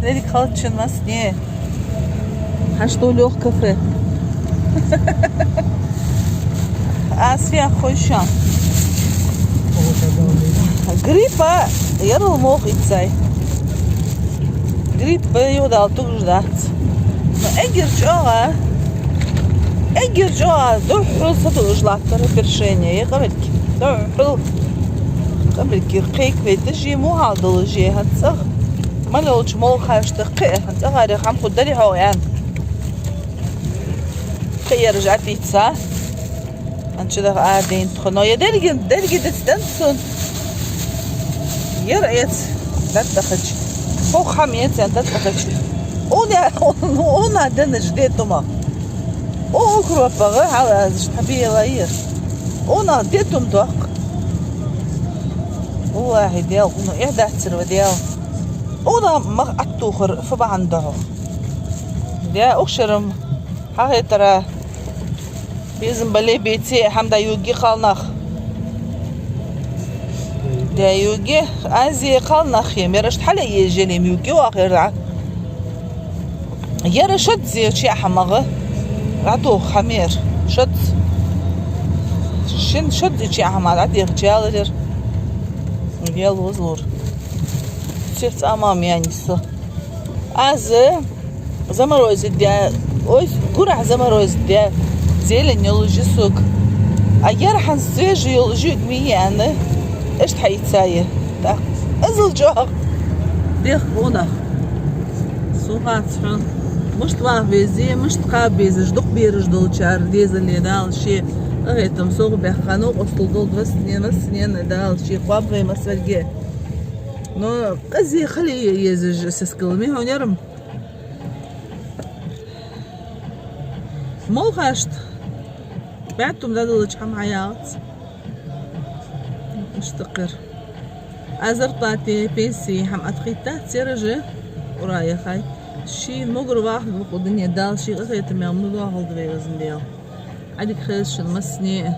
Dedi kalçınmaz niye? Haşto lох кафе. Asfiya hoşan. Gripa yarılmoq itsay. Gripa yodal tugждат. Но Эгер жоа дохрол сатужлаттар першение гавелки. Дохрол гавелки قيك ويدجي مو هادلجي هتصغ مالوش مول خاشتقي هتصغ غاري خام خدري هو يعني خي رجعت يتسا انشده قاعدين تخنو درجة تستنسون يرأيت لا تخج فوق خميت يعني تخج ona deniz detuma. O okrupağı hala tabii غير. Ona detum dok. واحد ياو انه احدى تسر دياو. ona ما اتوخر فبا عنده. ديا اكشرم ها ترى bizim bale beti hem de yugi kalnak. ديا yugi azي kalnak يمرشت حلا يجيني yugi واخر يرى شد زي شي حمغه عدو خمير شد شد شي حماد عدي رجال ديال وزور شفت امام يعني سو از زمروز ديا اوي قرع زمروز ديا زيلن يولوجي سوق اگر حنسيج يولوجي دميانه ايش حيتسايه ازل جوه ديخ هنا سوغات شو مش طبعا بيزي مش تقابيز جدق بيرج دول شار ديزل اللي دال شيء غيتم سوق بخانو أصل دول بس سنين دال شيء قاب غي مسرجة نو قزي خلي يزج سسكلمي هون يرم مو خاشت بعتم دادل شحم حيات مشتقر أزرطاتي بيسي حم أتخيتات سيرجة ورايا خاي شي مقر واحد بقو الدنيا دال شي غير تمام مقر واحد بيغزن ديال عادي خيش المسني